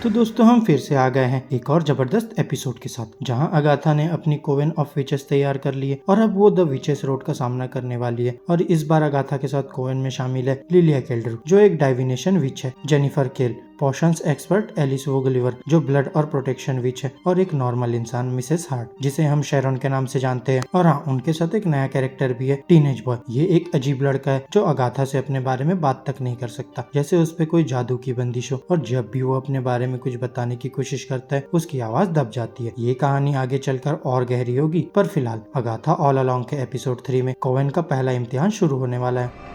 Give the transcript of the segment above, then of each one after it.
तो दोस्तों हम फिर से आ गए हैं एक और जबरदस्त एपिसोड के साथ, जहां अगाथा ने अपनी कोवेन ऑफ विचेस तैयार कर ली है और अब वो द विचेस रोड का सामना करने वाली है। और इस बार अगाथा के साथ कोवेन में शामिल है लिलिया केल्ड्रू, जो एक डाइविनेशन विच है, जेनिफर केल पोशंस एक्सपर्ट एलिस वोगलिवर, जो ब्लड और प्रोटेक्शन विच है, और एक नॉर्मल इंसान मिसेस हार्ट, जिसे हम शेरॉन के नाम से जानते हैं। और हाँ, उनके साथ एक नया कैरेक्टर भी है, टीनेज बॉय। ये एक अजीब लड़का है जो अगाथा से अपने बारे में बात तक नहीं कर सकता, जैसे उस पे कोई जादू की बंदिश हो, और जब भी वो अपने बारे में कुछ बताने की कोशिश करता है उसकी आवाज दब जाती है। ये कहानी आगे चलकर और गहरी होगी, पर फिलहाल अगाथा ऑल अलोंग के एपिसोड 3 में कोवेन का पहला इम्तिहान शुरू होने वाला है।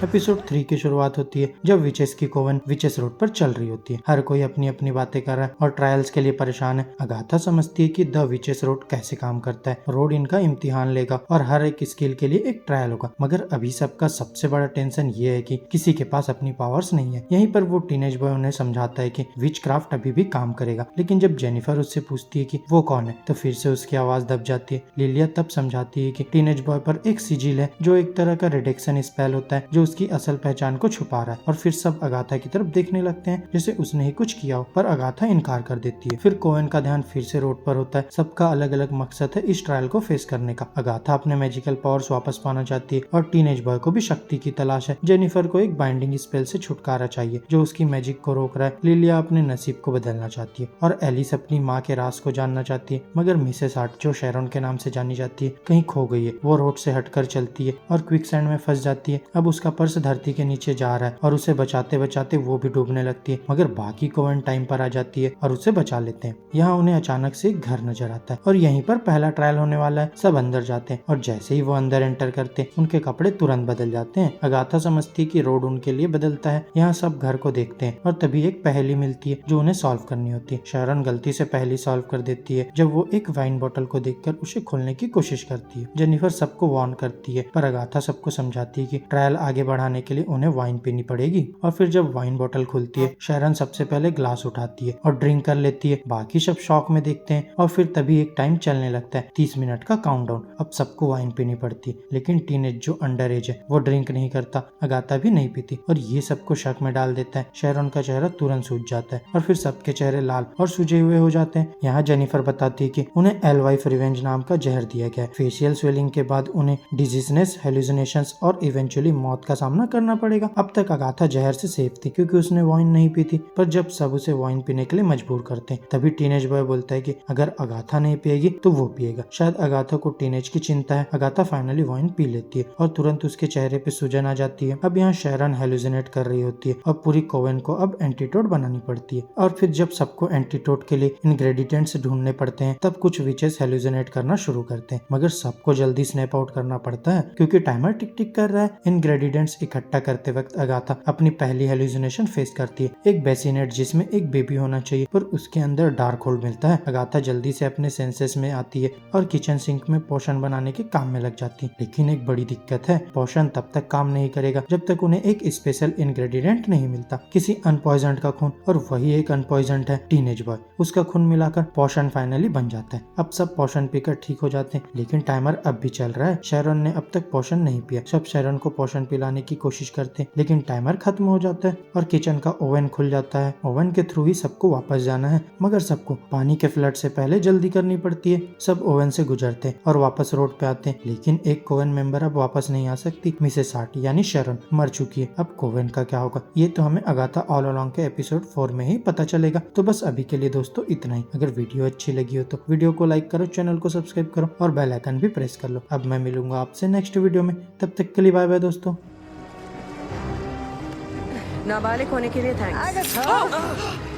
एपिसोड 3 की शुरुआत होती है जब विचेस की कोवेन विचेस रोड पर चल रही होती है। हर कोई अपनी अपनी बातें कर रहा है और ट्रायल्स के लिए परेशान है। अगाथा समझती है कि द विचेस रोड कैसे काम करता है। रोड इनका इम्तिहान लेगा और हर एक स्किल के लिए एक ट्रायल होगा, मगर अभी सबका सबसे बड़ा टेंशन ये है कि किसी के पास अपनी पावर्स नहीं है। यहीं पर वो टीनेज बॉय उन्हें समझाता है कि विच क्राफ्ट अभी भी काम करेगा, लेकिन जब जेनिफर उससे पूछती है कि वो कौन है, तो फिर से उसकी आवाज दब जाती है। लिलिया तब समझाती है कि टीनेज बॉय पर एक सिजिल है, जो एक तरह का रिडक्शन स्पेल होता है, जो उसकी असल पहचान को छुपा रहा है। और फिर सब अगाथा की तरफ देखने लगते हैं जैसे उसने ही कुछ किया हो, पर अगाथा इनकार कर देती है। फिर कोवेन का ध्यान फिर से रोड पर होता है। सबका अलग अलग मकसद है इस ट्रायल को फेस करने का। अगाथा अपने मैजिकल पावर्स वापस पाना चाहती है और टीनेज बॉय को भी शक्ति की तलाश है। जेनिफर को एक बाइंडिंग स्पेल से छुटकारा चाहिए जो उसकी मैजिक को रोक रहा है। लिलिया अपने नसीब को बदलना चाहती है और एलिस अपनी माँ के राज को जानना चाहती है, मगर मिसेस हार्ट, जो शेरॉन के नाम से जानी जाती है, कहीं खो गई है। वो रोड से हटकर चलती है और क्विकसैंड में फंस जाती है। अब उसका पर्स धरती के नीचे जा रहा है और उसे बचाते बचाते वो भी डूबने लगती है, मगर बाकी कोवेन टाइम पर आ जाती है और उसे बचा लेते हैं। यहाँ उन्हें अचानक से एक घर नजर आता है और यहीं पर पहला ट्रायल होने वाला है। सब अंदर जाते हैं और जैसे ही वो अंदर एंटर करते हैं उनके कपड़े तुरंत बदल जाते हैं। अगाथा समझती है कि रोड उनके लिए बदलता है। यहाँ सब घर को देखते हैं और तभी एक पहेली मिलती है जो उन्हें सॉल्व करनी होती है। शेरॉन गलती से पहेली सॉल्व कर देती है जब वो एक वाइन बोतल को देखकर उसे खोलने की कोशिश करती है। जेनिफर सबको वार्न करती है, पर अगाथा सबको समझाती है कि ट्रायल आगे बढ़ाने के लिए उन्हें वाइन पीनी पड़ेगी। और फिर जब वाइन बोतल खुलती है, शेरॉन सबसे पहले ग्लास उठाती है और ड्रिंक कर लेती है। बाकी सब शॉक में देखते हैं और फिर तभी एक टाइम चलने लगता है, 30 मिनट का काउंटडाउन। अब सबको वाइन पीनी पड़ती है, लेकिन टीनेज जो अंडर एज है वो ड्रिंक नहीं करता। अगाथा भी नहीं पीती और ये सबको शक में डाल देता है। शेरॉन का चेहरा तुरंत सूज जाता है और फिर सबके चेहरे लाल और सूजे हुए हो जाते हैं। यहाँ जेनिफर बताती है कि उन्हें एलवाइफ रिवेंज नाम का जहर दिया गया है। फेशियल स्वेलिंग के बाद उन्हें डिजीजनेस, हेलुसिनेशंस और इवेंचुअली मौत का सामना करना पड़ेगा। अब तक अगाथा जहर से सेफ थी क्योंकि उसने वाइन नहीं पी थी, पर जब सब उसे वाइन पीने के लिए मजबूर करते हैं तभी टीनेज बॉय बोलता है कि अगर अगाथा नहीं पिएगी तो वो पिएगा। शायद अगाथा को टीनेज की चिंता है। अगाथा फाइनली वाइन पी लेती है और तुरंत उसके चेहरे पे सूजन आ जाती है। अब यहाँ शेरॉन हेलुसिनेट कर रही होती है और पूरी कोवेन को अब एंटीटोड बनानी पड़ती है। और फिर जब सबको एंटीटोड के लिए इंग्रेडिएंट्स ढूंढने पड़ते हैं तब कुछ विचेस हेलुसिनेट करना शुरू करते हैं, मगर सबको जल्दी स्नैप आउट करना पड़ता है क्योंकि टाइमर टिक टिक कर रहा है। इंग्रेडिएंट्स इकट्ठा करते वक्त अगाथा अपनी पहली हेलुसिनेशन फेस करती है, एक बेसिनेट जिसमें एक बेबी होना चाहिए, पर उसके अंदर डार्क होल मिलता है। अगाथा जल्दी से अपने सेंसेस में आती है और किचन सिंक में पोशन बनाने के काम में लग जाती है। लेकिन एक बड़ी दिक्कत है, पोशन तब तक काम नहीं करेगा जब तक उन्हें एक स्पेशल इंग्रेडिएंट नहीं मिलता, किसी अनपॉइजन्ड का खून। और वही एक अनपॉइजन्ड है टीनेज बॉय। उसका खून मिलाकर पोशन फाइनली बन जाता है। अब सब पोशन पीकर ठीक हो जाते हैं, लेकिन टाइमर अब भी चल रहा है। शेरॉन ने अब तक पोशन नहीं पिया। सब शेरॉन को पोशन पिलाने की कोशिश करते हैं, लेकिन टाइमर खत्म हो जाता है और किचन का ओवन खुल जाता है। ओवन के थ्रू ही सबको वापस जाना है, मगर सबको पानी के फ्लड से पहले जल्दी करनी पड़ती है। सब ओवन से गुजरते हैं और वापस रोड पे आते हैं, लेकिन एक कोवेन मेंबर अब वापस नहीं आ सकती। मिसेस हार्ट यानी शेरॉन मर चुकी है। अब कोवेन का क्या होगा ये तो हमें अगाथा ऑल अलोंग के एपिसोड 4 में ही पता चलेगा। तो बस अभी के लिए दोस्तों इतना ही। अगर वीडियो अच्छी लगी हो तो वीडियो को लाइक करो, चैनल को सब्सक्राइब करो और बेल आइकन भी प्रेस कर लो। अब मैं मिलूंगा आपसे नेक्स्ट वीडियो में, तब तक के लिए बाय बाय दोस्तों। नाबालिग होने के लिए थैंक्स।